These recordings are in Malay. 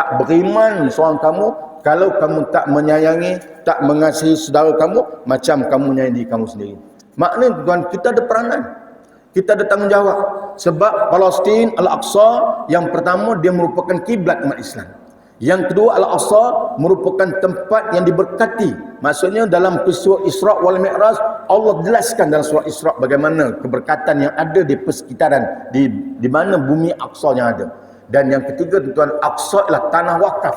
tak beriman seorang kamu kalau kamu tak menyayangi, tak mengasihi saudara kamu macam kamu menyayangi diri kamu sendiri. Maknanya tuan, kita ada peranan. Kita ada tanggungjawab. Sebab Palestin, Al-Aqsa, yang pertama dia merupakan kiblat umat Islam. Yang kedua, Al-Aqsa merupakan tempat yang diberkati. Maksudnya dalam peristiwa Isra' wal Mi'raj, Allah jelaskan dalam surah Isra' bagaimana keberkatan yang ada di persekitaran, di mana bumi Aqsa yang ada. Dan yang ketiga, tuan, Aqsa ialah tanah wakaf.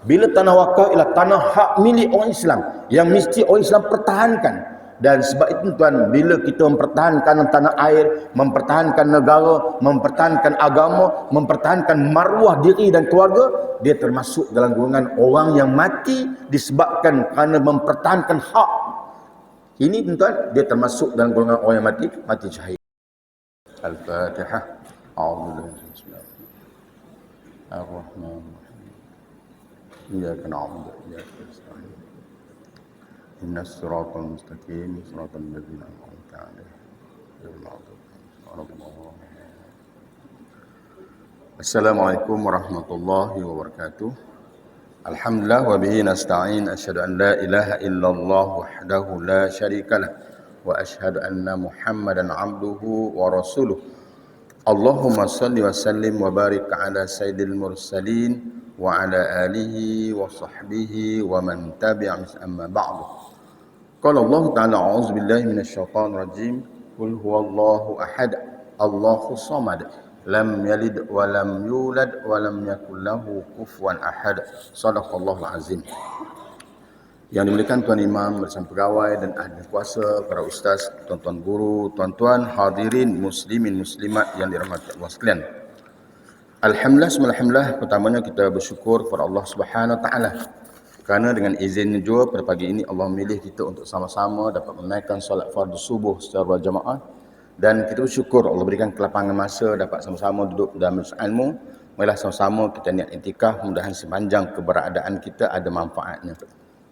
Bila tanah wakaf ialah tanah hak milik orang Islam yang mesti orang Islam pertahankan. Dan sebab itu tuan, bila kita mempertahankan tanah air, mempertahankan negara, mempertahankan agama, mempertahankan maruah diri dan keluarga, dia termasuk dalam golongan orang yang mati disebabkan kerana mempertahankan hak. Ini tuan, dia termasuk dalam golongan orang yang mati syahid. Al-Fatihah. A'udzubillahi Ar-Rahmanir-Rahim. Iyyaka na'budu wa iyyaka nasta'in. Ihdinas siratal mustaqim, siratal ladzina an'amta 'alaihim ghairil maghdubi 'alaihim. Assalamualaikum warahmatullahi wabarakatuh. Alhamdulillah wa bihi nasta'in. Asyhadu an la ilaha illallah wahdahu la syarikalah wa asyhadu anna Muhammadan 'abduhu wa rasuluh. Allahumma shalli wa sallim wa barik ala sayyidil mursalin wa ala alihi wa sahbihi wa man tabi'ahum amma ba'du. Qala Allah Ta'ala a'udzu billahi minasyaitonir rajim. Qul huwallahu ahad, Allahus samad, lam yalid wa lam yulad wa lam yakul lahu kufuwan ahad. Shadaqallahul azim. Yang dimuliakan Tuan Imam bersama pegawai dan ahli kuasa, para ustaz, tuan-tuan guru, tuan-tuan hadirin muslimin muslimat yang dirahmati Allah sekalian. Alhamdulillah, pertamanya kita bersyukur kepada Allah Subhanahu wa taala kerana dengan izinnya juga pada pagi ini Allah memilih kita untuk sama-sama dapat menunaikan solat fardu subuh secara berjamaah, dan kita bersyukur Allah berikan kelapangan masa dapat sama-sama duduk dalam majlis ilmu. Marilah sama-sama kita niat iktikaf, mudah-mudahan sepanjang keberadaan kita ada manfaatnya.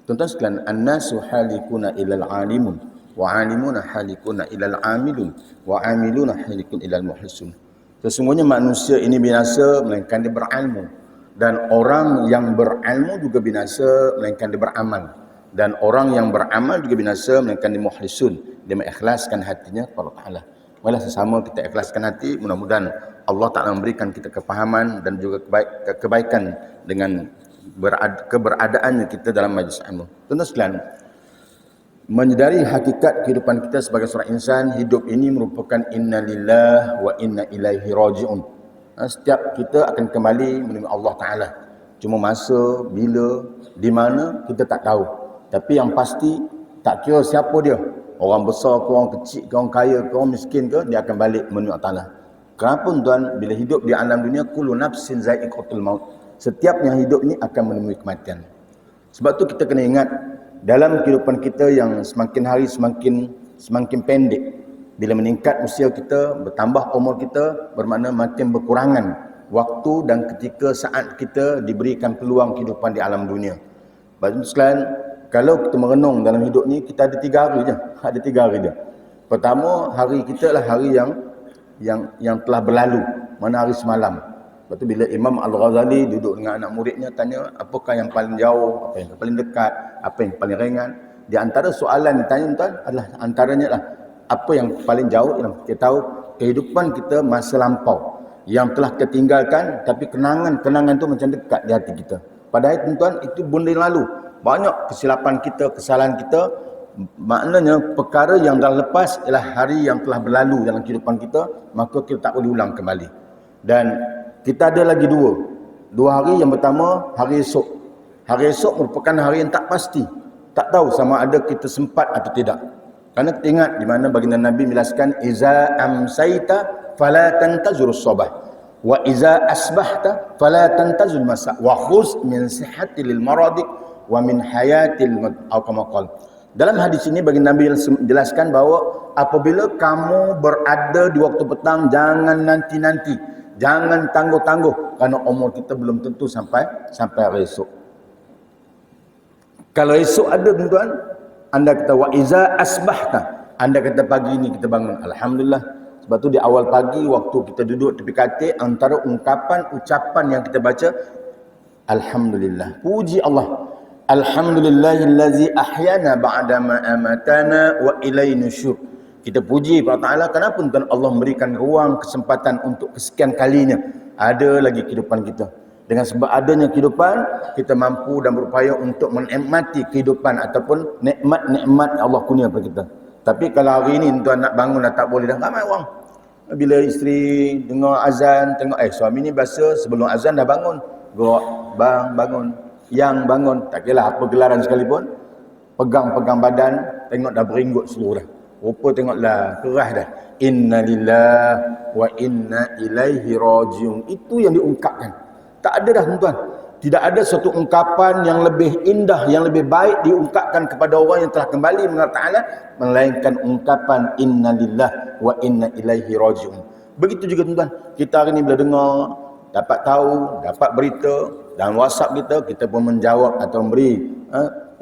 Tuan-tuan sekalian, an-nasu halikuna ilal alimun wa alimuna halikuna ilal amilun wa amiluna halikun ilal muhlisun. Sesungguhnya manusia ini binasa melainkan dia berilmu, dan orang yang berilmu juga binasa melainkan dia beramal, dan orang yang beramal juga binasa melainkan dia muhlisun, dia mengikhlaskan hatinya kepada Allah. Marilah sesama kita ikhlaskan hati, mudah-mudahan Allah Ta'ala memberikan kita kefahaman dan juga kebaikan dengan keberadaannya kita dalam majlis ilmu. Tuan-tuan sekalian, menyedari hakikat kehidupan kita sebagai seorang insan, hidup ini merupakan inna lillah wa inna ilaihi raji'un. Setiap kita akan kembali menemui Allah Ta'ala. Cuma masa, bila, di mana, kita tak tahu. Tapi yang pasti, tak kira siapa dia. Orang besar ke, orang kecil ke, orang kaya ke, orang miskin ke, dia akan balik menemui Allah Ta'ala. Kenapa tuan, bila hidup di alam dunia, kullu nafsin za'iqatul maut. Setiap yang hidup ni akan menemui kematian. Sebab tu kita kena ingat, dalam kehidupan kita yang semakin hari semakin pendek, bila meningkat usia kita, bertambah umur kita, bermakna makin berkurangan waktu dan ketika saat kita diberikan peluang kehidupan di alam dunia. Baik sekalian, kalau kita merenung dalam hidup ni, kita ada 3 hari je. Ada 3 hari je. Pertama, hari kita adalah hari yang telah berlalu, mana hari semalam. Lepas tu bila Imam Al-Ghazali duduk dengan anak muridnya, tanya apakah yang paling jauh, apa yang paling dekat, apa yang paling ringan. Di antara soalan ditanya tuan adalah antaranya lah, apa yang paling jauh ialah kita tahu kehidupan kita masa lampau yang telah kita tinggalkan, tapi kenangan tu macam dekat di hati kita. Padahal tuan-tuan, itu benda yang lalu. Banyak kesilapan kita, kesalahan kita, maknanya perkara yang dah lepas ialah hari yang telah berlalu dalam kehidupan kita, maka kita tak boleh ulang kembali. Dan kita ada lagi dua hari. Yang pertama, hari esok. Hari esok merupakan hari yang tak pasti. Tak tahu sama ada kita sempat atau tidak. Kerana kita ingat di mana baginda Nabi menjelaskan, iza amsaita fala tantazurus sabah wa iza asbahta fala tantazul masa wa khuz min sihhati lil maradik wa min hayatil maqal. Dalam hadis ini baginda Nabi menjelaskan bahawa apabila kamu berada di waktu petang, jangan nanti-nanti, jangan tangguh-tangguh, kerana umur kita belum tentu sampai hari esok. Kalau esok ada tuan-tuan, anda kata wa iza asbahta, anda kata pagi ini kita bangun, alhamdulillah. Sebab tu di awal pagi waktu kita duduk tepi katil, antara ucapan yang kita baca, Alhamdulillah. Puji Allah. Alhamdulillahillazi ahyana ba'dama amatana wa ilaihi nusyur. Kita puji kepada Ta'ala, kenapa Tuhan Allah memberikan ruang kesempatan untuk kesekian kalinya ada lagi kehidupan kita. Dengan sebab adanya kehidupan, kita mampu dan berupaya untuk menikmati kehidupan ataupun nikmat-nikmat Allah kurnia kepada kita. Tapi kalau hari ini tuan nak bangun dah tak boleh dah, ramai orang. Bila isteri dengar azan, tengok suami ni biasa sebelum azan dah bangun. Gerak, bang bangun, yang bangun, tak kira apa gelaran sekalipun, pegang-pegang badan, tengok dah beringgut seluruh dah. Rupa tengoklah kerah dah. Inna lillahi wa inna ilaihi rajiun. Itu yang diungkapkan. Tak ada dah tuan-tuan. Tidak ada suatu ungkapan yang lebih indah, yang lebih baik diungkapkan kepada orang yang telah kembali mengenal Ta'ala, melainkan ungkapan Inna lillahi wa inna ilaihi rajiun. Begitu juga tuan-tuan. Kita hari ini bila dengar, dapat tahu, dapat berita dan WhatsApp kita pun menjawab atau memberi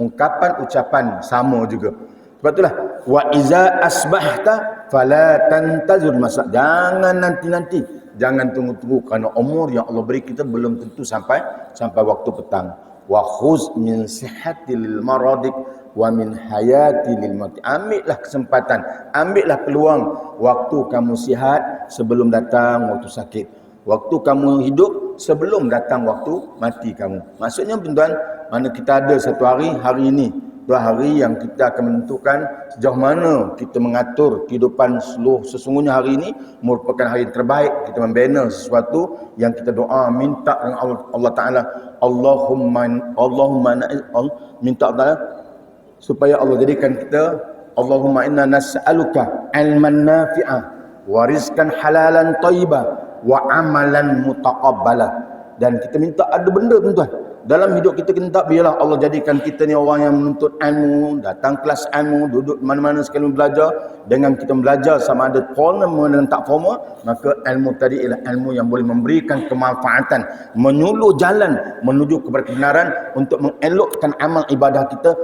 ungkapan, ucapan sama juga. Sebab itulah wa iza asbahta fala tantazir masa. Jangan nanti-nanti, jangan tunggu-tunggu, kerana umur yang Allah beri kita belum tentu sampai waktu petang. Wa khuz min sihhatil maradik wa min hayati lil mati. Ambillah kesempatan, ambillah peluang waktu kamu sihat sebelum datang waktu sakit. Waktu kamu hidup sebelum datang waktu mati kamu. Maksudnya tuan-tuan, mana kita ada satu hari ini, dua hari yang kita akan menentukan sejauh mana kita mengatur kehidupan sesungguhnya hari ini merupakan hari yang terbaik. Kita membina sesuatu yang kita doa, minta dengan Allah Ta'ala. Allahumma minta Allah supaya Allah jadikan kita, Allahumma inna nas'aluka ilman nafi'ah wa rizqan halalan thayyibah wa amalan mutaqabbalah. Dan kita minta ada benda tuan-tuan dalam hidup kita minta, biarlah Allah jadikan kita ni orang yang menuntut ilmu, datang kelas ilmu, duduk mana-mana sekali belajar. Dengan kita belajar sama ada formal dan tak formal, maka ilmu tadi ialah ilmu yang boleh memberikan kemanfaatan, menyuluh jalan menuju kepada kebenaran untuk mengelokkan amal ibadah kita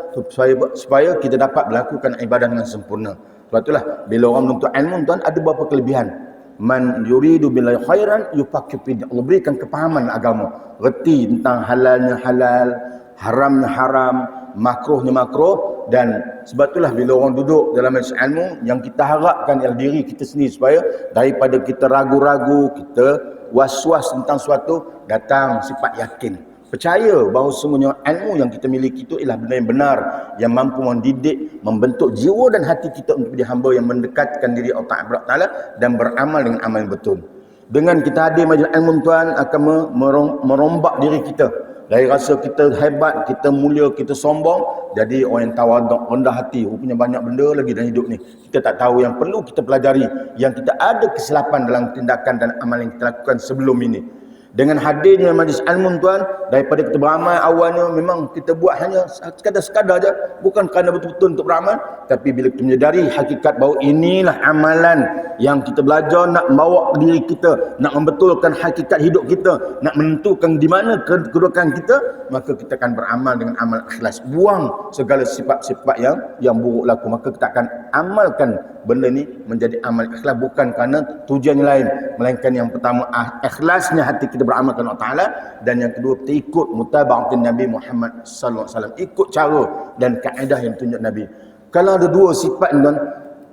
supaya kita dapat melakukan ibadah dengan sempurna. Sebab itulah bila orang menuntut ilmu tuan, ada beberapa kelebihan. Man yuridu billahi khairan yufaqqih fi din. Allah berikan kepahaman agama, reti tentang halalnya halal, haramnya haram, makruhnya makruh. Dan sebab itulah bila orang duduk dalam majlis ilmu, yang kita harapkan ialah diri kita sendiri, supaya daripada kita ragu-ragu, kita was-was tentang suatu, datang sifat yakin, percaya bahawa sesungguhnya ilmu yang kita miliki itu ialah benda yang benar, yang mampu mendidik, membentuk jiwa dan hati kita untuk menjadi hamba yang mendekatkan diri Allah Ta'ala dan beramal dengan amal yang betul. Dengan kita hadir majlis ilmu tuan, akan merombak diri kita dari rasa kita hebat, kita mulia, kita sombong, jadi orang yang tawaduk, rendah hati. Rupanya banyak benda lagi dalam hidup ni kita tak tahu, yang perlu kita pelajari, yang kita ada kesilapan dalam tindakan dan amal yang kita lakukan sebelum ini. Dengan hadirnya majlis ilmu tuan, daripada kita beramal awalnya memang kita buat hanya sekadar-sekadar je, bukan kerana betul-betul untuk beramal, tapi bila kita menyedari hakikat bahawa inilah amalan yang kita belajar nak membawa diri kita, nak membetulkan hakikat hidup kita, nak menentukan di mana kedudukan kita, maka kita akan beramal dengan amal ikhlas. Buang segala sifat-sifat yang buruk laku, maka kita akan amalkan benda ni menjadi amal ikhlas, bukan kerana tujuan yang lain, melainkan yang pertama ikhlasnya hati kita beramal kepada Allah Ta'ala, dan yang kedua kita ikut mutaba'atin Nabi Muhammad sallallahu alaihi wasallam, ikut cara dan kaedah yang tunjuk Nabi. Kalau ada dua sifat tuan,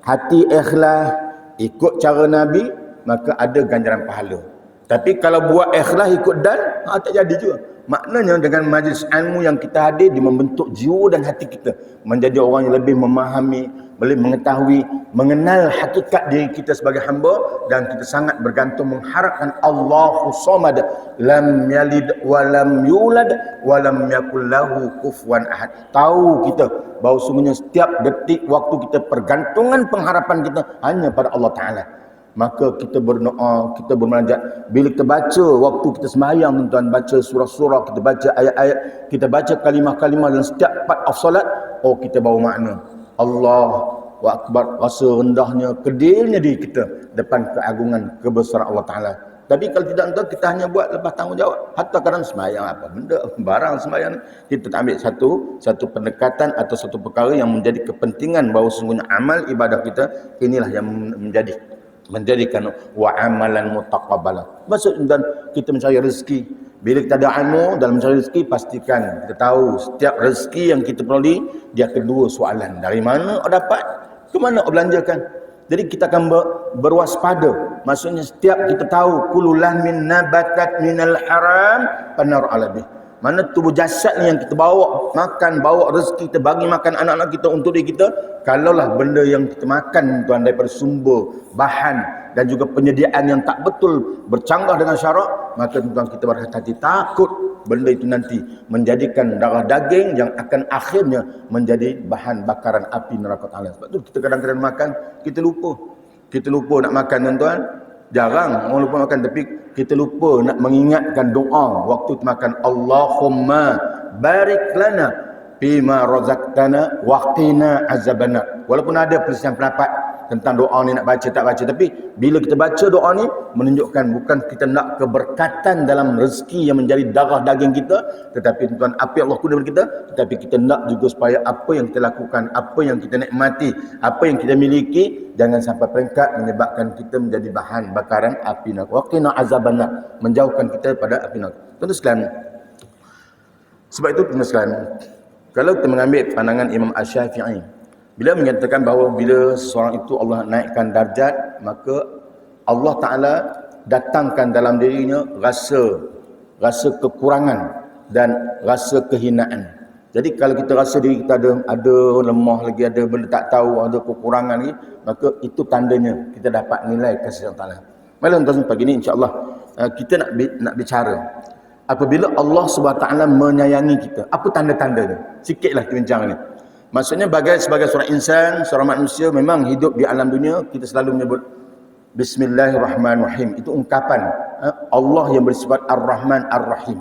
hati ikhlas, ikut cara Nabi, maka ada ganjaran pahala. Tapi kalau buat ikhlas ikut dan, tak jadi juga. Maknanya dengan majlis ilmu yang kita hadir, dia membentuk jiwa dan hati kita menjadi orang yang lebih memahami, boleh mengetahui, mengenal hakikat diri kita sebagai hamba, dan kita sangat bergantung mengharapkan Allahu Samad, lam yalid wa lam yulad wa lam yakul lahu kufuwan ahad. Tahu kita bahawa sungguhnya setiap detik waktu kita, pergantungan pengharapan kita hanya pada Allah Ta'ala. Maka kita berdoa, kita bermunajat. Bila kita baca waktu kita sembahyang tuan-tuan, baca surah-surah, kita baca ayat-ayat, kita baca kalimah-kalimah dalam setiap part of solat, kita bawa makna Allahu Akbar, rasa rendahnya, kedilnya diri kita depan keagungan kebesaran Allah Ta'ala. Tapi kalau tidak tuan, kita hanya buat lepas tanggungjawab. Hatta kadang sembahyang apa benda, barang sembahyang, kita tak ambil satu pendekatan atau satu perkara yang menjadi kepentingan bahawa sesungguhnya amal ibadah kita inilah yang menjadikan wa amalan mutaqabbalah. Maksud dan kita mencari rezeki, Bila kita ada ilmu dalam mencari rezeki, pastikan kita tahu setiap rezeki yang kita peroleh, dia kedua soalan. Dari mana awak dapat? Ke mana awak belanjakan? Jadi kita akan berwaspada. Maksudnya setiap kita tahu kullu lahmin nabatat minal haram fanar ala bih. Mana tubuh jasad ni yang kita bawa makan, bawa rezeki kita, bagi makan anak-anak kita untuk diri kita, kalaulah benda yang kita makan tuan daripada sumber bahan dan juga penyediaan yang tak betul, bercanggah dengan syarak, maka tuan kita berhati-hati, takut benda itu nanti menjadikan darah daging yang akan akhirnya menjadi bahan bakaran api neraka ta'ala. Sebab tu kita kadang-kadang makan, kita lupa nak makan tuan. Jarang orang lupa makan, tapi kita lupa nak mengingatkan doa waktu makan. Allahumma barik lana bima razaqtana wa qina azabannar. Walaupun ada perselisihan pendapat tentang doa ni nak baca tak baca, tapi bila kita baca doa ni menunjukkan bukan kita nak keberkatan dalam rezeki yang menjadi darah daging kita, tetapi tuan apa yang Allah kurniakan kita, tetapi kita nak juga supaya apa yang kita lakukan, apa yang kita nikmati, apa yang kita miliki, jangan sampai peringkat menyebabkan kita menjadi bahan bakaran api neraka. Wa qina azabannar, menjauhkan kita pada api neraka. Tuan-tuan sekalian, sebab itu tuan-tuan sekalian, kalau kita mengambil pandangan Imam Asy-Syafi'i, bila menyatakan bahawa bila seseorang itu Allah naikkan darjat, maka Allah Ta'ala datangkan dalam dirinya rasa kekurangan dan rasa kehinaan. Jadi kalau kita rasa diri kita ada lemah lagi, ada benda tak tahu, ada kekurangan lagi, maka itu tandanya kita dapat nilai kasih Allah Ta'ala. Malam tuan pagi ni insya-Allah kita nak bicara apabila Allah SWT menyayangi kita, apa tanda-tandanya? Sikitlah kita bincang ni. Maksudnya sebagai seorang insan, seorang manusia, memang hidup di alam dunia, kita selalu menyebut Bismillahirrahmanirrahim. Itu ungkapan Allah yang bersifat Ar-Rahman Ar-Rahim.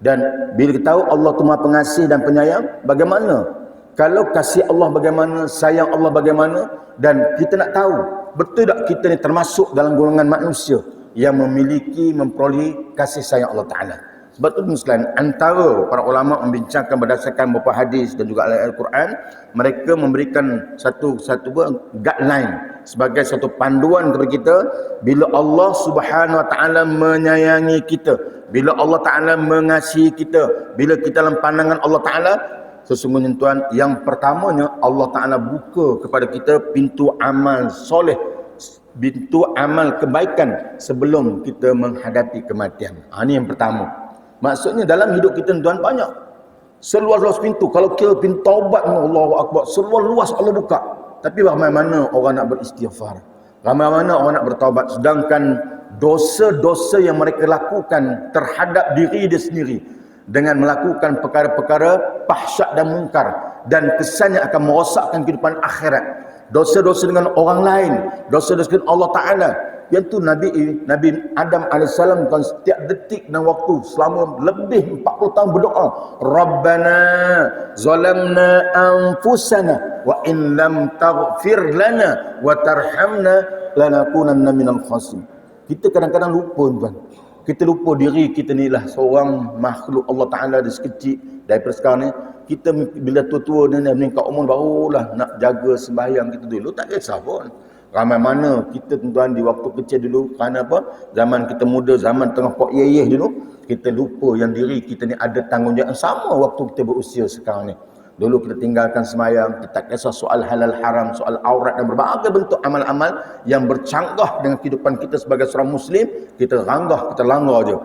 Dan bila kita tahu Allah itu Maha Pengasih dan Penyayang, bagaimana? Kalau kasih Allah bagaimana, sayang Allah bagaimana, dan kita nak tahu, betul tak kita ni termasuk dalam golongan manusia yang memperoleh kasih sayang Allah Ta'ala. Sebab itu sekalian, antara para ulama membincangkan berdasarkan beberapa hadis dan juga ayat Al-Quran, mereka memberikan satu guideline sebagai satu panduan kepada kita. Bila Allah Subhanahu Wa Taala menyayangi kita, bila Allah Taala mengasihi kita, bila kita dalam pandangan Allah Taala, sesungguhnya tuan, yang pertamanya Allah Taala buka kepada kita pintu amal soleh, pintu amal kebaikan sebelum kita menghadapi kematian. Ini yang pertama. Maksudnya dalam hidup kita tuan banyak seluas-luas pintu. Kalau kira pintu taubat, Allahu Akbar, seluas-luas Allah buka. Tapi ramai mana orang nak beristighfar, ramai mana orang nak bertaubat, sedangkan dosa-dosa yang mereka lakukan terhadap diri dia sendiri dengan melakukan perkara-perkara fahsyat dan mungkar, dan kesannya akan merosakkan kehidupan akhirat. Dosa-dosa dengan orang lain, dosa-dosa dengan Allah Ta'ala. Yang tu Nabi Adam AS setiap detik dan waktu selama lebih 40 tahun berdoa, Rabbana zalamna anfusana wa in lam taghfir lana wa tarhamna lanakunanna minal khasirin. Kita kadang-kadang lupa tuan. Kita lupa diri kita ni lah seorang makhluk Allah Ta'ala dari sekecil. Daripada sekarang ni, kita bila tua-tua ni meningkat umur, barulah nak jaga sembahyang kita dulu. Tak kisah pun. Ramai mana kita tuan-tuan di waktu kecil dulu, kerana apa? Zaman kita muda, zaman tengah pok yeyeh dulu, kita lupa yang diri kita ni ada tanggungjawab sama waktu kita berusia sekarang ni. Dulu kita tinggalkan sembahyang, kita tak kisah soal halal haram, soal aurat dan berbagai bentuk amal-amal yang bercanggah dengan kehidupan kita sebagai seorang Muslim, kita ranggah, kita langgar je.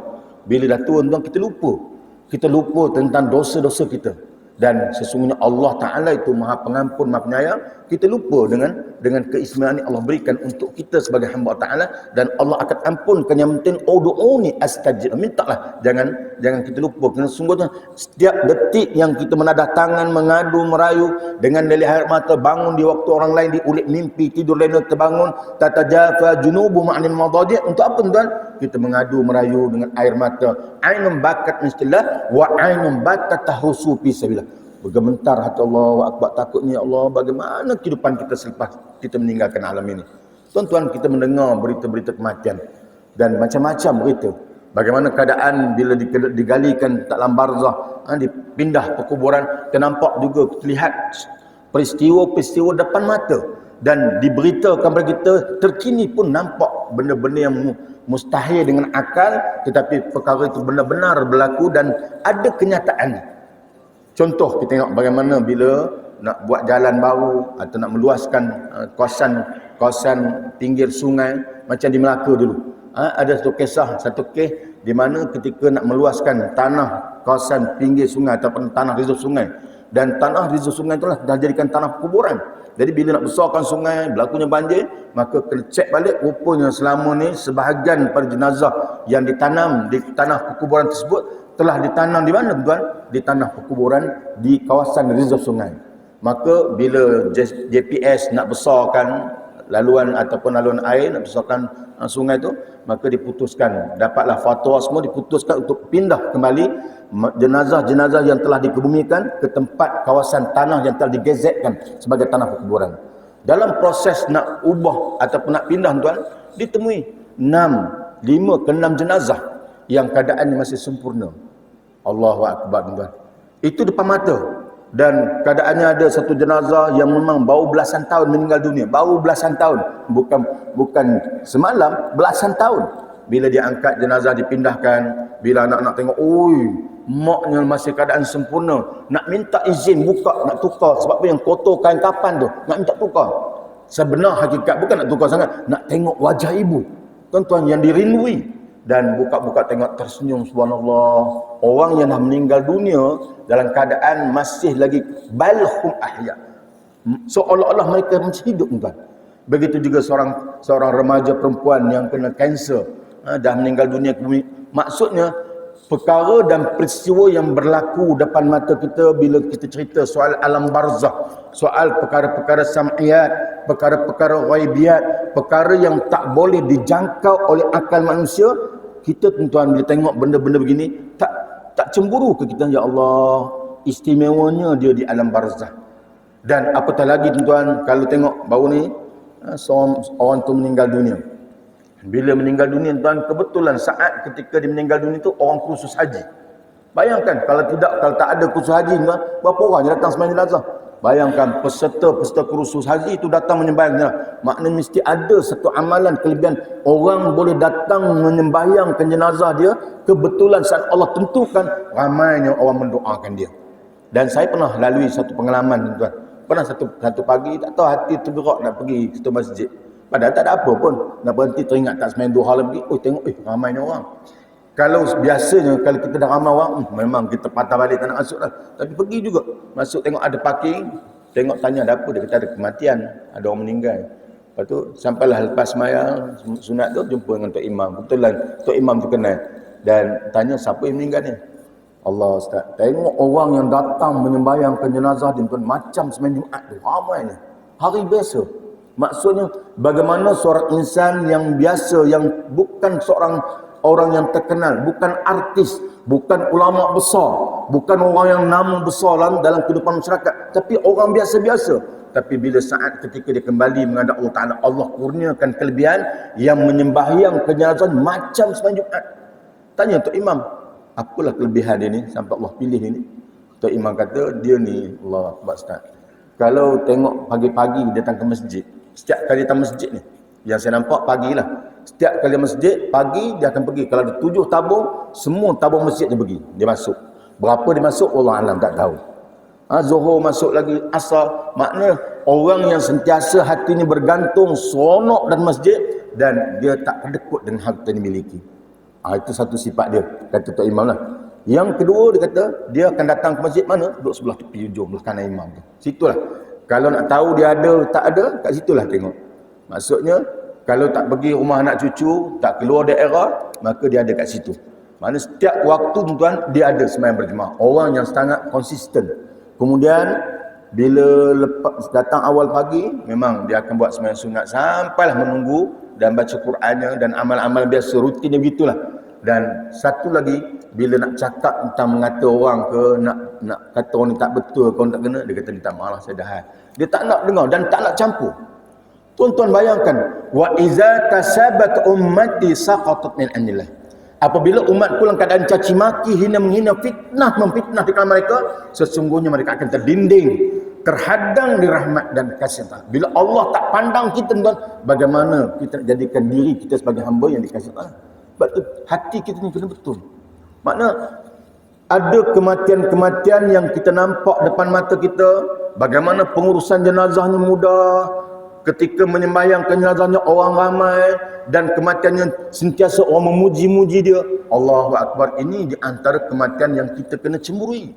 Bila dah tua tuan, kita lupa tentang dosa-dosa kita. Dan sesungguhnya Allah Ta'ala itu Maha Pengampun, Maha Penyayang. Kita lupa dengan keistimewaan yang Allah berikan untuk kita sebagai hamba Ta'ala, dan Allah akan ampunkan. Yang penting ud'uni astajib, mintalah, jangan kita lupa. Kerana sungguhnya setiap detik yang kita menadah tangan, mengadu, merayu dengan dari air mata, bangun di waktu orang lain diulik mimpi, tidur lena terbangun, tatajafa junubu ma'anil madadi'. Untuk apa tuan? Kita mengadu, merayu dengan air mata. Ainun bakat mistillah wa ainun bakat tahrusu fi sabilillah. Bergementar hati Allah Akbar, takutnya Allah, bagaimana kehidupan kita selepas kita meninggalkan alam ini. Tuan-tuan, kita mendengar berita-berita kematian dan macam-macam berita. Bagaimana keadaan bila digalikan dalam barzah, dipindah ke kuburan, kita nampak juga, kita lihat peristiwa-peristiwa depan mata. dan diberitakan kepada kita, terkini pun nampak benda-benda yang mustahil dengan akal, tetapi perkara itu benar-benar berlaku dan ada kenyataan. Contoh kita tengok bagaimana bila nak buat jalan baru atau nak meluaskan kawasan pinggir sungai, macam di Melaka dulu. Ada satu kes di mana ketika nak meluaskan tanah kawasan pinggir sungai ataupun tanah reserve sungai, dan tanah reserve sungai itulah dah jadikan tanah kuburan. Jadi bila nak besarkan sungai, berlakunya banjir, maka kena cek balik, rupanya selama ni sebahagian pada jenazah yang ditanam di tanah perkuburan tersebut telah ditanam di mana tuan? Di tanah perkuburan di kawasan reserve sungai. Maka bila JPS nak besarkan laluan ataupun laluan air, nak besarkan sungai itu, maka diputuskan, dapatlah fatwa semua, diputuskan untuk pindah kembali jenazah-jenazah yang telah dikebumikan ke tempat kawasan tanah yang telah digezetkan sebagai tanah perkuburan. Dalam proses nak ubah ataupun nak pindah tuan, ditemui 5 ke 6 jenazah yang keadaannya masih sempurna. Allahu Akbar tuan. Itu depan mata. Dan keadaannya ada satu jenazah yang memang baru belasan tahun meninggal dunia. Baru belasan tahun. Bukan semalam, belasan tahun. Bila diangkat jenazah, dipindahkan, bila anak nak tengok, maknya masih keadaan sempurna, nak minta izin buka, nak tukar. Sebab apa? Yang kotor kain kapan tu, nak minta tukar. Sebenar hakikat bukan nak tukar sangat, nak tengok wajah ibu, tuan-tuan, yang dirindui. Dan buka-buka tengok, tersenyum, subhanallah. Orang yang dah meninggal dunia dalam keadaan masih lagi balhum ahya, seolah-olah mereka masih hidup tuan. Begitu juga seorang remaja perempuan yang kena kanser, dah meninggal dunia. Maksudnya perkara dan peristiwa yang berlaku depan mata kita bila kita cerita soal alam barzakh, soal perkara-perkara sam'iyat, perkara-perkara ghaibiyat, perkara yang tak boleh dijangkau oleh akal manusia. Kita tuan-tuan bila tengok benda-benda begini, tak cemburu ke kita? Ya Allah, istimewanya dia di alam barzakh. Dan apatah lagi tuan-tuan, kalau tengok baru ni orang tu meninggal dunia. Bila meninggal dunia tuan, kebetulan saat ketika dia meninggal dunia tu orang kursus haji. Bayangkan kalau tak ada kursus haji tuan, berapa orang yang datang sembahyang jenazah? Bayangkan peserta kursus haji itu datang menyembahyang jenazah. Maknanya mesti ada satu amalan kelebihan, orang boleh datang menyembahyangkan jenazah dia. Kebetulan saat Allah tentukan, ramainya orang mendoakan dia. Dan saya pernah lalui satu pengalaman tuan. Pernah satu pagi, tak tahu hati tergerak nak pergi satu masjid. Padahal tak ada apa pun. Nak berhenti teringat tak sembahyang duha lagi. Tengok ramainya orang. Kalau biasanya kalau kita dah ramai orang, memang kita patah balik tak nak masuk lah. Tapi pergi juga. Masuk tengok ada parking, tengok tanya ada apa, dia kata ada kematian, ada orang meninggal. Lepas tu sampailah lepas sembahyang sunat tu jumpa dengan Tok Imam. Kebetulan Tok Imam tu kenal dan tanya siapa yang meninggal ni. Allah Ustaz, tengok orang yang datang menyembahyangkan jenazah dia tuan, macam sembahyang Jumaat tu ramainya. Hari biasa. Maksudnya bagaimana seorang insan yang biasa, yang bukan seorang orang yang terkenal, bukan artis, bukan ulama besar, bukan orang yang nama besar dalam kehidupan masyarakat, tapi orang biasa-biasa. Tapi bila saat ketika dia kembali menghadap Allah Ta'ala, Allah kurniakan kelebihan yang menyembahyang jenazah macam sembahyang Jumaat. Tanya Tok Imam, apalah kelebihan dia ni sampai Allah pilih ini? Tok Imam kata, dia ni Allah Akbar Ustaz, kalau tengok pagi-pagi datang ke masjid, setiap kali datang masjid ni, yang saya nampak pagilah, setiap kali masjid, pagi dia akan pergi. Kalau ada 7 tabung, semua tabung masjid dia pergi. Dia masuk. Berapa dia masuk, Allah Alam tak tahu. Zuhur masuk lagi, asar. Maknanya orang yang sentiasa hati ni bergantung, seronok dan masjid, dan dia tak kedekut dengan harta yang dimiliki. Itu satu sifat dia, kata Tok Imam lah. Yang kedua dia kata, dia akan datang ke masjid mana? Duduk sebelah tepi hujung, belah kanan imam tu. Situlah. Kalau nak tahu dia ada, tak ada, kat situlah tengok. Maksudnya, kalau tak pergi rumah anak cucu, tak keluar daerah, maka dia ada kat situ. Maksudnya setiap waktu tuan, dia ada sembahyang berjemaah. Orang yang sangat konsisten. Kemudian, bila datang awal pagi, memang dia akan buat sembahyang sunat sampailah menunggu dan baca Qurannya dan amal-amal biasa, rutinnya begitulah. Dan satu lagi, bila nak cakap tentang mengata orang ke, nak kata orang ni tak betul, kau tak kena, dia kata minta maaf saya dah. Dia tak nak dengar dan tak nak campur. Tuan-tuan bayangkan, wa iza tasabat ummati saqatat min anillah. Apabila umatku dalam keadaan caci maki, hina menghina, fitnah memfitnah di kalangan mereka, sesungguhnya mereka akan terdinding terhadang di rahmat dan kasih Allah. Bila Allah tak pandang kita, tuan, bagaimana kita jadikan diri kita sebagai hamba yang dikasihi Allah? Sebab tu hati kita ni kena betul. Makna ada kematian-kematian yang kita nampak depan mata kita, bagaimana pengurusan jenazahnya mudah, ketika menyembahyangkan jenazahnya orang ramai, dan kematiannya sentiasa orang memuji-muji dia. Allahu Akbar. Ini di antara kematian yang kita kena cemburui.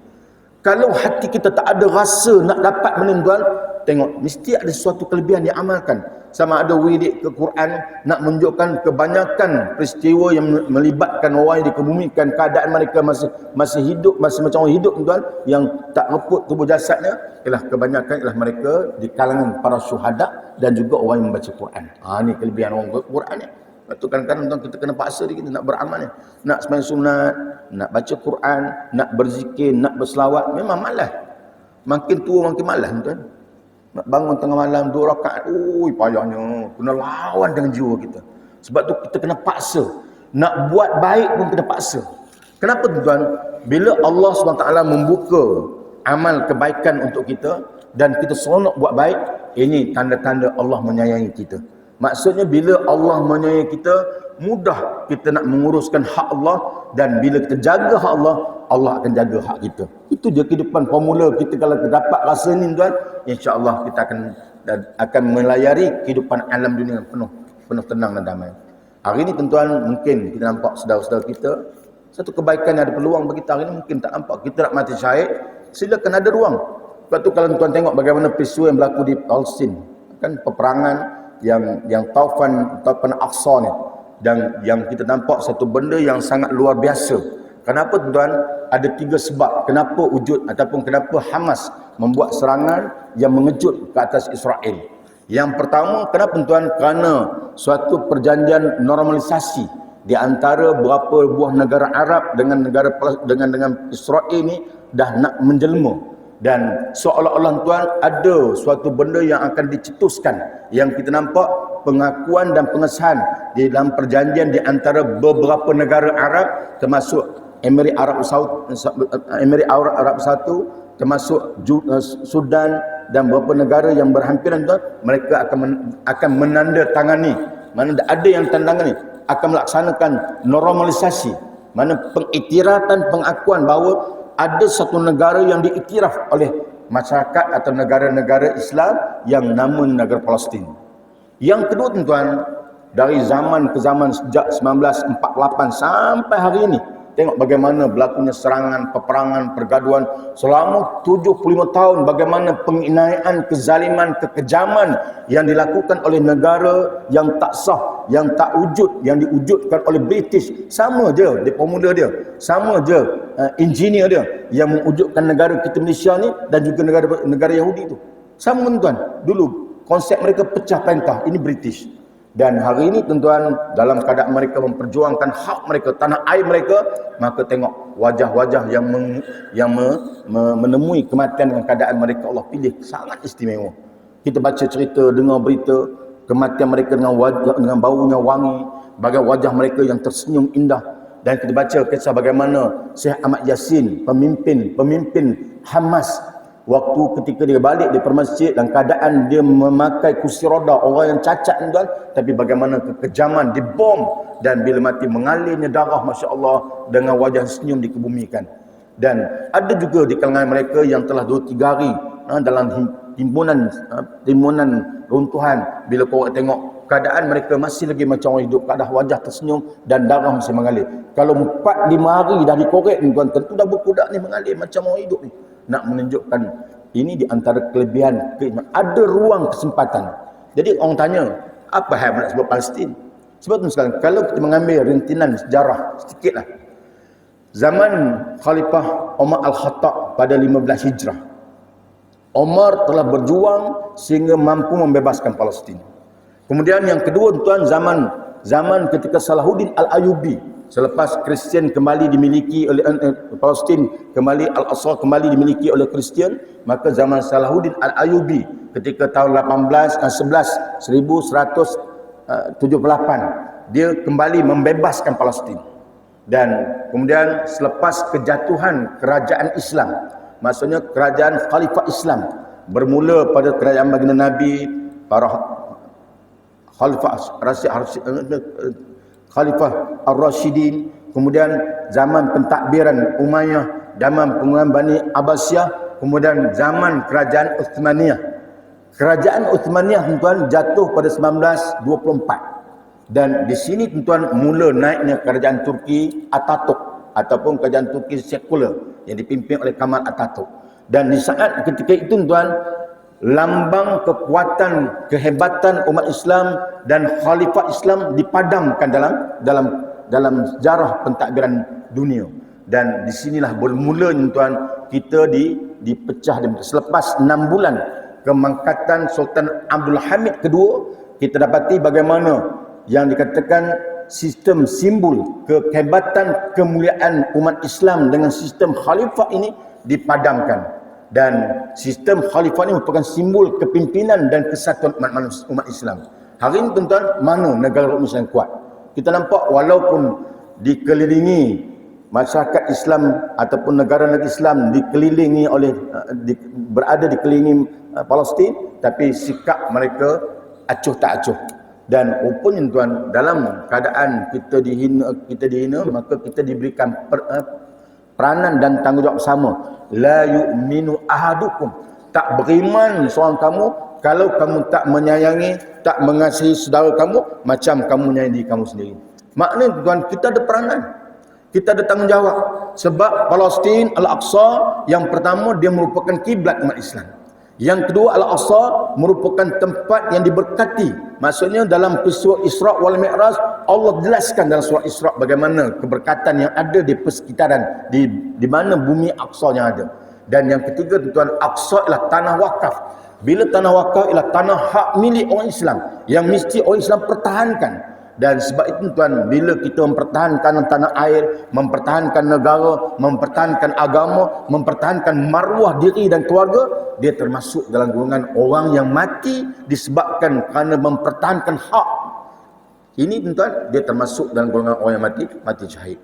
Kalau hati kita tak ada rasa nak dapat meninggal, tengok mesti ada sesuatu kelebihan yang amalkan. Sama ada wirid ke Quran, nak menunjukkan kebanyakan peristiwa yang melibatkan orang yang dikebumikan, keadaan mereka masih hidup, masih macam orang hidup, tuan, yang tak reput tubuh jasadnya, ialah kebanyakan ialah mereka di kalangan para syuhada dan juga orang yang membaca Quran. Ini kelebihan orang Quran ni. Lepas tu kadang-kadang tuan, kita kena paksa diri kita nak beramal ni. Nak sembahyang sunat, nak baca Quran, nak berzikir, nak berselawat, memang malas. Makin tua makin malas, tuan. Nak bangun tengah malam 2 rakaat, payahnya. Kena lawan dengan jiwa kita. Sebab tu kita kena paksa. Nak buat baik pun kena paksa. Kenapa, tuan? Bila Allah SWT membuka amal kebaikan untuk kita dan kita seronok buat baik, ini tanda-tanda Allah menyayangi kita. Maksudnya bila Allah menyayangi kita, mudah kita nak menguruskan hak Allah, dan bila kita jaga hak Allah, Allah akan jaga hak kita. Itu dia kehidupan formula kita. Kalau kita dapat rasa ni, tuan, insya-Allah kita akan melayari kehidupan alam dunia yang penuh tenang dan damai. Hari ni, tuan, mungkin kita nampak saudara-saudara kita satu kebaikan yang ada peluang bagi kita, hari ni mungkin tak nampak. Kita nak mati syahid, silakan, ada ruang. Sebab tu kalau tuan tengok bagaimana peristiwa yang berlaku di Palestin, kan peperangan yang Taufan Aqsa ni, dan yang kita nampak satu benda yang sangat luar biasa. Kenapa, tuan? Ada 3 sebab kenapa wujud ataupun kenapa Hamas membuat serangan yang mengejut ke atas Israel. Yang pertama, kenapa, tuan? Kerana suatu perjanjian normalisasi di antara beberapa buah negara Arab dengan Israel ni dah nak menjelma. Dan seolah-olah, tuan, ada suatu benda yang akan dicetuskan, yang kita nampak pengakuan dan pengesahan di dalam perjanjian di antara beberapa negara Arab, termasuk Emirat Arab Satu, termasuk Sudan dan beberapa negara yang berhampiran, tuan. Mereka akan menandatangani, mana ada yang tandangani, akan melaksanakan normalisasi, mana pengiktirafan, pengakuan bahawa ada satu negara yang diiktiraf oleh masyarakat atau negara-negara Islam yang nama negara Palestin. Yang kedua, tuan, dari zaman ke zaman sejak 1948 sampai hari ini, tengok bagaimana berlakunya serangan, peperangan, pergaduhan selama 75 tahun, bagaimana penginayaan, kezaliman, kekejaman yang dilakukan oleh negara yang tak sah, yang tak wujud, yang diwujudkan oleh British. Sama je di formula dia, sama je engineer dia yang mewujudkan negara kita Malaysia ni dan juga negara Yahudi tu. Sama, tuan. Dulu konsep mereka pecah pentah, ini British. Dan hari ini, tuan-tuan, dalam keadaan mereka memperjuangkan hak mereka, tanah air mereka, maka tengok wajah-wajah yang menemui kematian dengan keadaan mereka Allah pilih sangat istimewa. Kita baca cerita, dengar berita kematian mereka dengan wajah, dengan baunya wangi, bagaimana wajah mereka yang tersenyum indah. Dan kita baca kisah bagaimana Syekh Ahmad Yassin, pemimpin Hamas, waktu ketika dia balik di masjid dan keadaan dia memakai kursi roda, orang yang cacat, tuan, tapi bagaimana kekejaman, dibom, dan bila mati mengalirnya darah, Masya Allah, dengan wajah senyum dikebumikan. Dan ada juga di kalangan mereka yang telah 2-3 hari dalam timbunan runtuhan. Bila kau tengok keadaan mereka masih lagi macam orang hidup, keadaan wajah tersenyum dan darah masih mengalir. Kalau 4-5 hari dah dikorek, tuan, tentu dah berkudak ni mengalir macam orang hidup ni. Nak menunjukkan ini di antara kelebihan, ada ruang kesempatan. Jadi orang tanya, apa hal nak sebut Palestin? Sebab tu sekarang, kalau kita mengambil rintinan sejarah sedikitlah, zaman Khalifah Umar Al-Khattab pada 15 Hijrah, Umar telah berjuang sehingga mampu membebaskan Palestin. Kemudian yang kedua, tuan, zaman ketika Salahuddin Al-Ayyubi, selepas Kristian kembali dimiliki oleh Palestin, kembali Al-Aqsa kembali dimiliki oleh Kristian, maka zaman Salahuddin Al-Ayyubi ketika tahun 1178 dia kembali membebaskan Palestin. Dan kemudian selepas kejatuhan kerajaan Islam, maksudnya kerajaan Khalifah Islam, bermula pada kerajaan baginda Nabi, para Khalifah Ar-Rashidin, kemudian zaman pentadbiran Umayyah, zaman penguasaan Bani Abbasiyah, kemudian zaman kerajaan Uthmaniyah. Kerajaan Uthmaniyah tuan jatuh pada 1924. Dan di sini tuan mula naiknya kerajaan Turki Atatürk ataupun kerajaan Turki sekular yang dipimpin oleh Kemal Atatürk. Dan di saat ketika itu tuan, lambang kekuatan kehebatan umat Islam dan khalifah Islam dipadamkan dalam sejarah pentadbiran dunia. Dan disinilah bermula tuan kita dipecah selepas 6 bulan kemangkatan Sultan Abdul Hamid kedua, kita dapati bagaimana yang dikatakan sistem simbol kehebatan kemuliaan umat Islam dengan sistem khalifah ini dipadamkan. Dan sistem khalifah ini merupakan simbol kepimpinan dan kesatuan umat Islam. Hari ini tuan-tuan, mana negara Islam kuat? Kita nampak walaupun dikelilingi masyarakat Islam ataupun negara-negara Islam dikelilingi oleh berada dikelilingi Palestin, tapi sikap mereka acuh tak acuh. Dan rupanya tuan, dalam keadaan kita dihina, maka kita diberikan peranan dan tanggungjawab sama. La yu'minu ahadukum, tak beriman seorang kamu kalau kamu tak menyayangi, tak mengasihi saudara kamu macam kamu menyayangi diri kamu sendiri. Maknanya tuan, kita ada peranan, kita ada tanggungjawab. Sebab Palestin Al-Aqsa, yang pertama dia merupakan kiblat umat Islam. Yang kedua, Al-Aqsa merupakan tempat yang diberkati. Maksudnya dalam peristiwa Isra' wal Mi'raj, Allah jelaskan dalam surah Isra' bagaimana keberkatan yang ada di persekitaran, di mana bumi Aqsa yang ada. Dan yang ketiga tuan, Aqsa ialah tanah wakaf. Bila tanah wakaf ialah tanah hak milik orang Islam yang mesti orang Islam pertahankan. Dan sebab itu tuan, bila kita mempertahankan tanah air, mempertahankan negara, mempertahankan agama, mempertahankan maruah diri dan keluarga, dia termasuk dalam golongan orang yang mati disebabkan kerana mempertahankan hak. Ini tuan, dia termasuk dalam golongan orang yang mati syahid.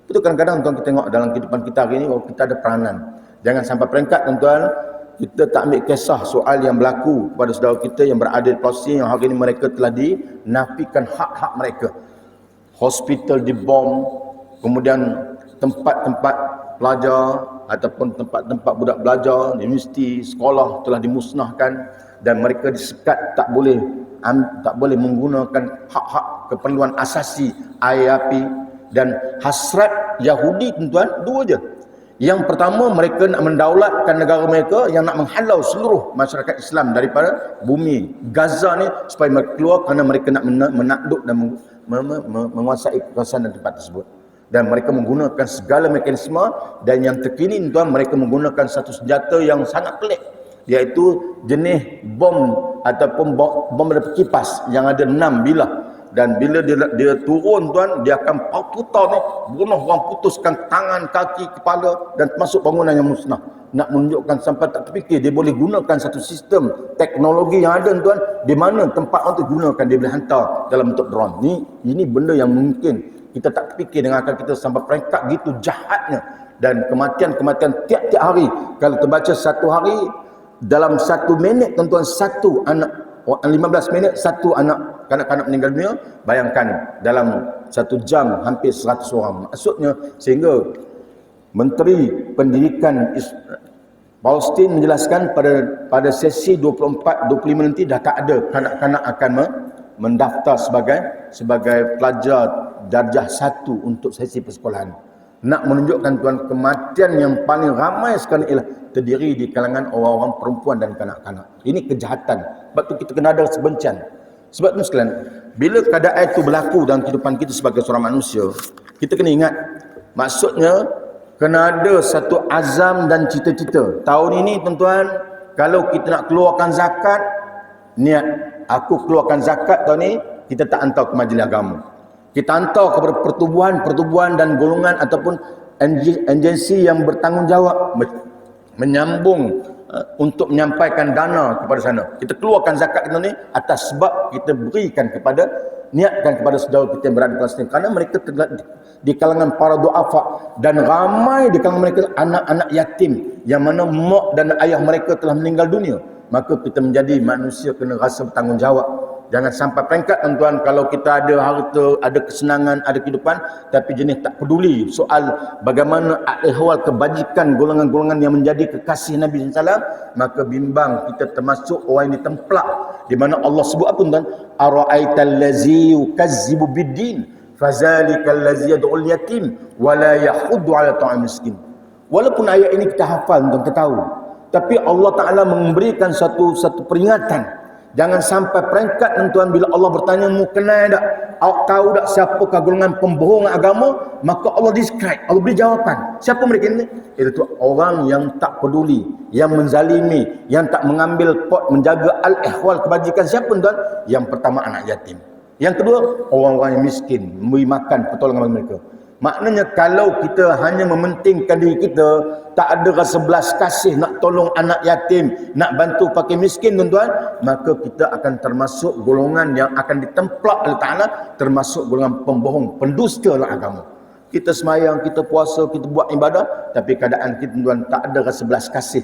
Itu kadang-kadang tuan kita tengok dalam kehidupan kita hari ini, bahawa kita ada peranan. Jangan sampai peringkat tuan, kita tak ambil kisah soal yang berlaku kepada saudara kita yang berada di Palestin, yang hari ini mereka telah dinafikan hak-hak mereka. Hospital dibom, kemudian tempat-tempat pelajar ataupun tempat-tempat budak belajar, universiti, sekolah telah dimusnahkan dan mereka disekat tak boleh menggunakan hak-hak keperluan asasi, air, api. Dan hasrat Yahudi tuan dua je. Yang pertama, mereka nak mendaulatkan negara mereka, yang nak menghalau seluruh masyarakat Islam daripada bumi Gaza ni supaya mereka keluar, kerana mereka nak menakluk dan menguasai kawasan dan tempat tersebut. Dan mereka menggunakan segala mekanisme, dan yang terkini tuan, mereka menggunakan satu senjata yang sangat pelik, iaitu jenis bom ataupun bom kipas yang ada 6 bilah. Dan bila dia turun tuan, dia akan putar ni, bunuh orang, putuskan tangan, kaki, kepala dan termasuk bangunan yang musnah. Nak menunjukkan sampai tak terfikir dia boleh gunakan satu sistem teknologi yang ada tuan, di mana tempat orang tu gunakan, dia boleh hantar dalam bentuk drone. Ini benda yang mungkin kita tak terfikir dengan akal kita sampai peringkat gitu jahatnya. Dan kematian-kematian tiap-tiap hari, kalau terbaca satu hari, dalam 1 minit tuan-tuan, satu anak, 15 minit satu anak kanak-kanak meninggal dunia. Bayangkan dalam 1 jam hampir 100 orang. Maksudnya sehingga Menteri Pendidikan Palestin menjelaskan pada sesi 24-25 nanti dah tak ada kanak-kanak akan mendaftar sebagai pelajar darjah 1 untuk sesi persekolahan. Nak menunjukkan tuan, kematian yang paling ramai sekarang ialah terdiri di kalangan orang-orang perempuan dan kanak-kanak. Ini kejahatan. Sebab tu kita kena ada sebencian. Sebab tu sekalian, bila keadaan itu berlaku dalam kehidupan kita sebagai seorang manusia, kita kena ingat, maksudnya kena ada satu azam dan cita-cita. Tahun ini tuan-tuan, kalau kita nak keluarkan zakat, niat aku keluarkan zakat tahun ni, kita tak hantar ke majlis agama. Kita hantar kepada pertubuhan dan golongan ataupun agensi yang bertanggungjawab. menyambung untuk menyampaikan dana kepada sana. Kita keluarkan zakat kita ni atas sebab kita berikan kepada, niatkan kepada saudara kita yang berada di Palestin, kerana mereka di kalangan para duafa, dan ramai di kalangan mereka anak-anak yatim yang mana mak dan ayah mereka telah meninggal dunia. Maka kita menjadi manusia kena rasa bertanggungjawab. Jangan sampai peringkat tuan-tuan, kalau kita ada harta, ada kesenangan, ada kehidupan, tapi jenis tak peduli soal bagaimana ahwal kebajikan golongan-golongan yang menjadi kekasih Nabi SAW, maka bimbang kita termasuk orang yang ditemplak, di mana Allah sebut apa tuan? Ara'aital ladzi yukazzibu biddin fazalikal ladzi yad'ul yatim wa la yahuddu 'ala ta'am miskin. Walaupun ayat ini kita hafal tuan, kita tahu, tapi Allah Ta'ala memberikan satu peringatan. Jangan sampai peringkat tuan, bila Allah bertanya, mu kenal tak? Awak tahu tak siapakah golongan pembohong agama? Maka Allah describe, Allah beri jawapan. Siapa mereka ini? Itu orang yang tak peduli, yang menzalimi, yang tak mengambil pot menjaga al-ihwal kebajikan. Siapa tuan? Yang pertama anak yatim. Yang kedua, orang-orang yang miskin, memberi makan, pertolongan bagi mereka. Maknanya kalau kita hanya mementingkan diri kita, tak ada rasa belas kasih nak tolong anak yatim, nak bantu pakai miskin tuan-tuan, maka kita akan termasuk golongan yang akan ditemplak oleh Ta'ala, termasuk golongan pembohong, pendusta dalam agama. Kita semayang, kita puasa, kita buat ibadah, tapi keadaan kita tuan-tuan tak ada rasa belas kasih,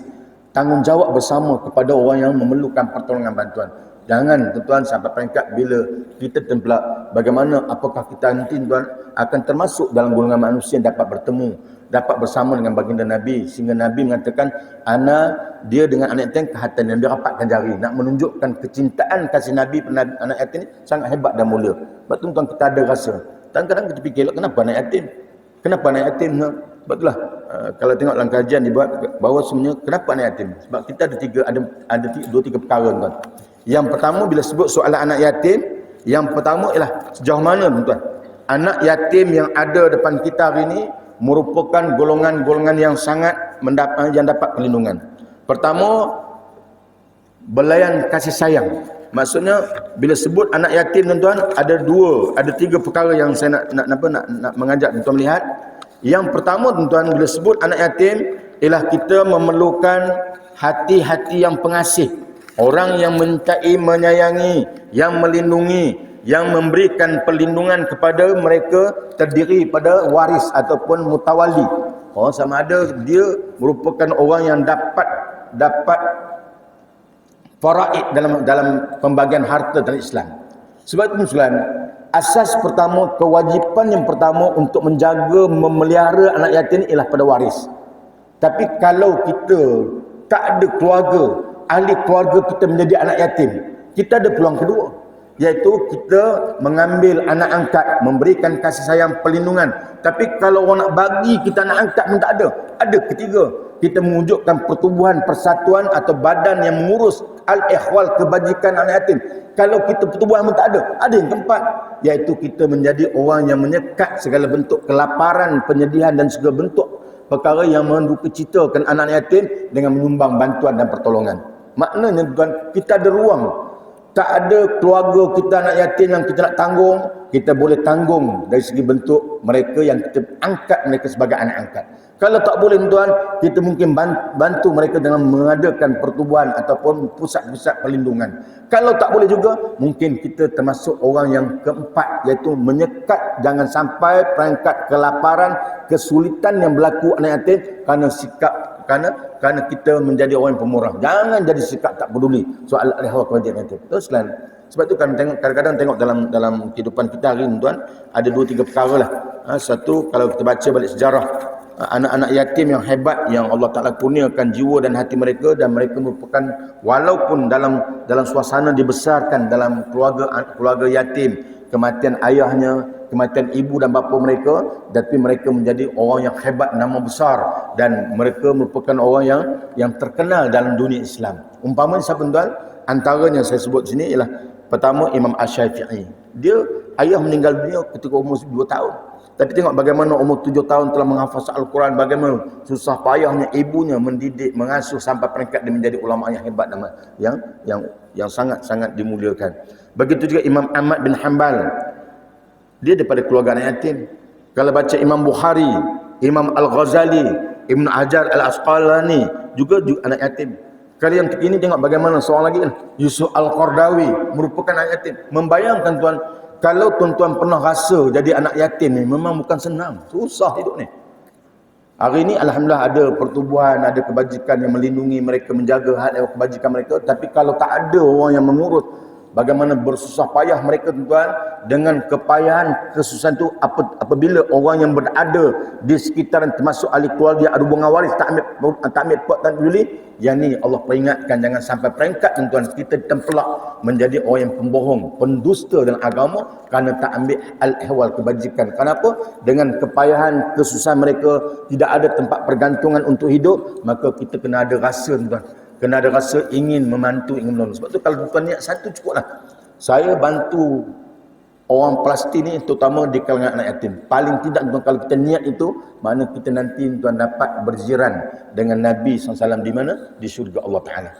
tanggungjawab bersama kepada orang yang memerlukan pertolongan bantuan. Jangan tuan-tuan sampai peringkat bila kita templak, bagaimana apakah kita nanti tuan akan termasuk dalam golongan manusia yang dapat bertemu, dapat bersama dengan baginda Nabi, sehingga Nabi mengatakan dia dengan anak yatim kehatan yang dia rapatkan jari, nak menunjukkan kecintaan kasih Nabi pada anak yatim ni sangat hebat dan mulia. Sebab tu tuan kita ada rasa, kadang-kadang kita fikir kenapa anak yatim, kenapa anak yatim. Sebab itulah kalau tengok dalam kajian dibuat bahawa sebenarnya kenapa anak yatim, sebab kita ada dua tiga perkara tuan. Yang pertama, bila sebut soalan anak yatim, yang pertama ialah sejauh mana tuan-tuan anak yatim yang ada depan kita hari ini merupakan golongan-golongan yang sangat yang dapat perlindungan. Pertama, belayan kasih sayang. Maksudnya bila sebut anak yatim tuan-tuan, ada tiga perkara yang saya nak mengajak tuan-tuan melihat. Yang pertama tuan-tuan, bila sebut anak yatim ialah kita memerlukan hati-hati yang pengasih. Orang yang mencintai, menyayangi, yang melindungi, yang memberikan perlindungan kepada mereka terdiri pada waris ataupun mutawali. Sama ada dia merupakan orang yang dapat faraid dalam pembagian harta dalam Islam. Sebab itu Islam, asas pertama, kewajipan yang pertama untuk menjaga, memelihara anak yatim ialah pada waris. Tapi kalau kita tak ada keluarga, ahli keluarga kita menjadi anak yatim, kita ada peluang kedua, iaitu kita mengambil anak angkat, memberikan kasih sayang, perlindungan. Tapi kalau orang nak bagi kita anak angkat pun tak ada. Ada ketiga, kita mewujudkan pertubuhan persatuan atau badan yang mengurus al-ihwal kebajikan anak yatim. Kalau kita pertubuhan pun tak ada. Ada yang keempat, iaitu kita menjadi orang yang menyekat segala bentuk kelaparan, penyedihan dan segala bentuk perkara yang mendukacitakan anak yatim dengan menyumbang bantuan dan pertolongan. Maknanya tuan, kita ada ruang. Tak ada keluarga kita anak yatim yang kita nak tanggung, kita boleh tanggung dari segi bentuk mereka yang kita angkat mereka sebagai anak angkat. Kalau tak boleh tuan, kita mungkin bantu mereka dengan mengadakan pertubuhan ataupun pusat-pusat perlindungan. Kalau tak boleh juga, mungkin kita termasuk orang yang keempat, iaitu menyekat jangan sampai perangkat kelaparan, kesulitan yang berlaku anak yatim kerana sikap, kerana kita menjadi orang yang pemurah. Jangan jadi sikap tak peduli soal al-ihwal kebajikan yatim. Terus selain sebab tu kadang-kadang tengok dalam kehidupan kita hari ni tuan, ada dua tiga perkara lah. Satu, kalau kita baca balik sejarah, anak-anak yatim yang hebat yang Allah Ta'ala kurniakan jiwa dan hati mereka, dan mereka merupakan, walaupun dalam suasana dibesarkan dalam keluarga yatim, kematian ayahnya, kematian ibu dan bapa mereka, tapi mereka menjadi orang yang hebat, nama besar, dan mereka merupakan orang yang terkenal dalam dunia Islam. Umpamanya siapa tuan? Antaranya saya sebut sini ialah pertama Imam Asy-Syafi'i. Dia ayah meninggal dunia ketika umur 2 tahun. Tapi tengok bagaimana umur 7 tahun telah menghafaz Al-Quran, bagaimana susah payahnya ibunya mendidik, mengasuh sampai peringkat dia menjadi ulama yang hebat, yang sangat-sangat dimuliakan. Begitu juga Imam Ahmad bin Hanbal. Dia daripada keluarga anak yatim. Kalau baca Imam Bukhari, Imam Al-Ghazali, Ibn Hajar Al-Asqalani, juga anak yatim. Kali yang ini tengok bagaimana seorang lagi kan, Yusuf Al-Qardawi merupakan anak yatim. Membayangkan tuan, kalau tuan-tuan pernah rasa jadi anak yatim ni memang bukan senang, susah hidup ni. Hari ini alhamdulillah ada pertubuhan, ada kebajikan yang melindungi mereka, menjaga hal kebajikan mereka, tapi kalau tak ada orang yang mengurus, bagaimana bersusah payah mereka tuan, dengan kepayahan kesusahan tu apabila orang yang berada di sekitaran termasuk ahli keluarga ada hubungan waris tak ambil pot tak peduli, yang ni Allah peringatkan jangan sampai peringkat tuan kita ditempelak menjadi orang yang pembohong, pendusta dalam agama kerana tak ambil al-ihwal kebajikan. Kenapa? Dengan kepayahan kesusahan mereka, tidak ada tempat pergantungan untuk hidup, maka kita kena ada rasa tuan, kena ada rasa ingin membantu, ingin menolong. Sebab tu kalau tuan niat satu cukuplah. Saya bantu orang Palestin ni, terutama di kalangan anak yatim. Paling tidak tuan, kalau kita niat itu, mana kita nanti tuan dapat berjiran dengan Nabi SAW di mana? Di syurga Allah Ta'ala.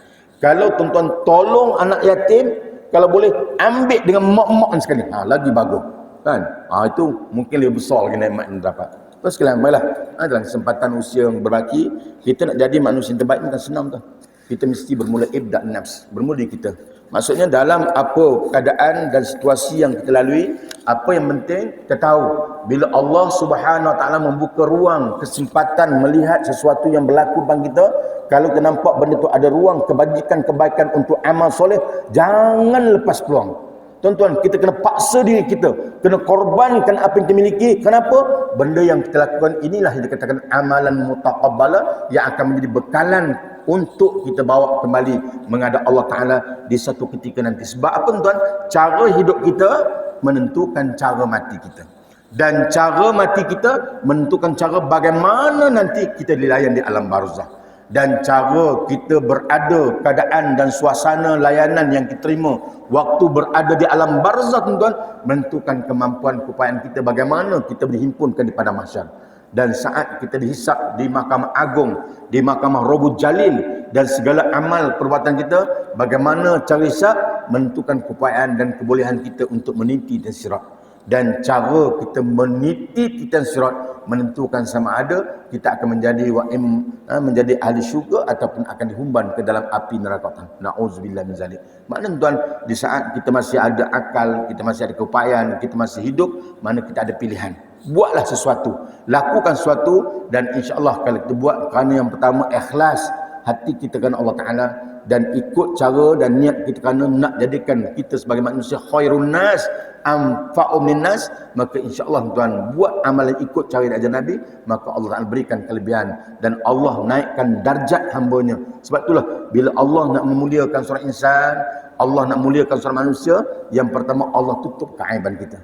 Kalau tuan-tuan tolong anak yatim, kalau boleh ambil dengan mak-mak sekali, lagi bagus kan. Itu mungkin lebih besar lagi nikmat yang dapat. Terus sekalian, baiklah, dalam kesempatan usia yang berbaki, kita nak jadi manusia yang terbaik bukan senang tuan. Kita mesti bermula ibda' nafs, bermula dari kita. Maksudnya dalam apa keadaan dan situasi yang kita lalui, apa yang penting kita tahu bila Allah Subhanahu Wa Taala membuka ruang kesempatan melihat sesuatu yang berlaku depan kita, kalau kita nampak benda tu ada ruang kebaikan untuk amal soleh, jangan lepas peluang. Tuan-tuan, kita kena paksa diri kita, kena korbankan apa yang kita miliki. Kenapa? Benda yang kita lakukan inilah yang dikatakan amalan mutaqabbalah, yang akan menjadi bekalan untuk kita bawa kembali menghadap Allah Ta'ala di satu ketika nanti. Sebab apa tuan? Cara hidup kita menentukan cara mati kita. Dan cara mati kita menentukan cara bagaimana nanti kita dilayan di alam barzah. Dan cara kita berada, keadaan dan suasana layanan yang kita terima waktu berada di alam barzah tuan-tuan, menentukan kemampuan keupayaan kita bagaimana kita dihimpunkan di padang mahsyar. Dan saat kita dihisap di Mahkamah Agung, di Mahkamah Rabbul Jalil, dan segala amal perbuatan kita, bagaimana cara hisap menentukan keupayaan dan kebolehan kita untuk meniti dan sirat. Dan cara kita meniti dan sirat menentukan sama ada kita akan menjadi ahli syurga ataupun akan dihumban ke dalam api neraka. Na'udzubillah min zalik. Maknanya tuan, di saat kita masih ada akal, kita masih ada keupayaan, kita masih hidup, mana kita ada pilihan. Buatlah sesuatu, lakukan sesuatu, dan insya-Allah kalau kita buat kerana yang pertama ikhlas hati kita kerana Allah Ta'ala, dan ikut cara dan niat kita kerana nak jadikan kita sebagai manusia khairun nas anfa'um linnas, maka insya-Allah tuan buat amalan ikut cara dan ajaran Nabi, maka Allah Ta'ala berikan kelebihan dan Allah naikkan darjat hamba-Nya. Sebab itulah bila Allah nak memuliakan seorang insan, Allah nak muliakan seorang manusia, yang pertama Allah tutup keaiban kita.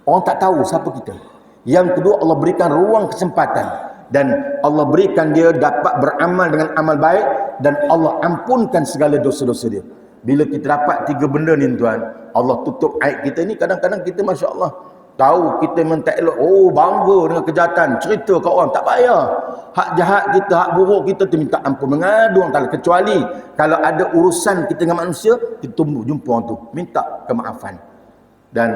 Orang tak tahu siapa kita. Yang kedua, Allah berikan ruang kesempatan dan Allah berikan dia dapat beramal dengan amal baik, dan Allah ampunkan segala dosa-dosa dia. Bila kita dapat tiga benda ni tuan, Allah tutup aib kita ni. Kadang-kadang kita Masya Allah tahu kita memang tak elok, bangga dengan kejahatan, cerita kat orang, tak payah. Hak jahat kita, hak buruk kita tu minta ampun, mengadu orang. Kecuali kalau ada urusan kita dengan manusia, kita jumpa orang tu, minta kemaafan. Dan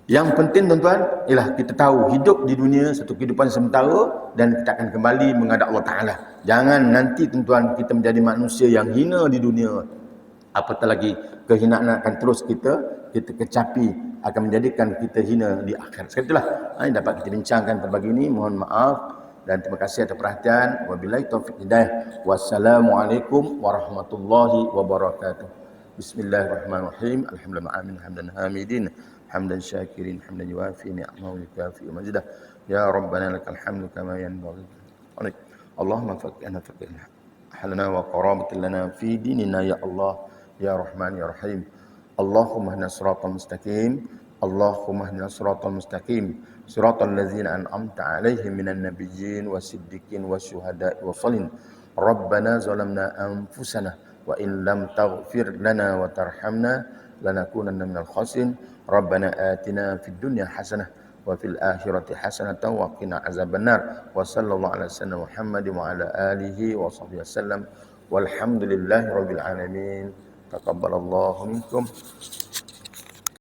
yang penting tuan-tuan ialah kita tahu hidup di dunia satu kehidupan sementara, dan kita akan kembali menghadap Allah Ta'ala. Jangan nanti tuan-tuan kita menjadi manusia yang hina di dunia, apatah lagi kehinaan akan terus kita kecapi, akan menjadikan kita hina di akhirat. Sekali itulah yang dapat kita bincangkan pada pagi ini. Mohon maaf dan terima kasih atas perhatian. Wabillahi taufiq hidayah. Wassalamualaikum warahmatullahi wabarakatuh. Bismillahirrahmanirrahim. Alhamdulillah amin hamdan hamidin hamdan syakirin hamdan yuafi ni'amahu yukafi majidah. Ya Rabbana lakal hamdu kama yanbaghi. Allahumma faqihna faqihna halana wa qarabatin lana fi dinina ya Allah ya Rahman ya Rahim. Allahumma ihdinas siratal mustaqim. Allahumma ihdinas siratal mustaqim. Siratal ladzina an'amta 'alaihim minan nabiyyin wasiddiqin wasyuhada'i wassalin. Rabbana zalamna anfusana wa in lam taghfir lana wa tarhamna lanakunanna minal khasirin. Rabbana atina fid dunya hasanah wa fil akhirati hasanatan wa qina azabannar. Wa sallallahu ala sayyidina Muhammad wa ala alihi wa sahbihi wasallam. Walhamdulillahi rabbil alamin. Taqabbalallahu minkum.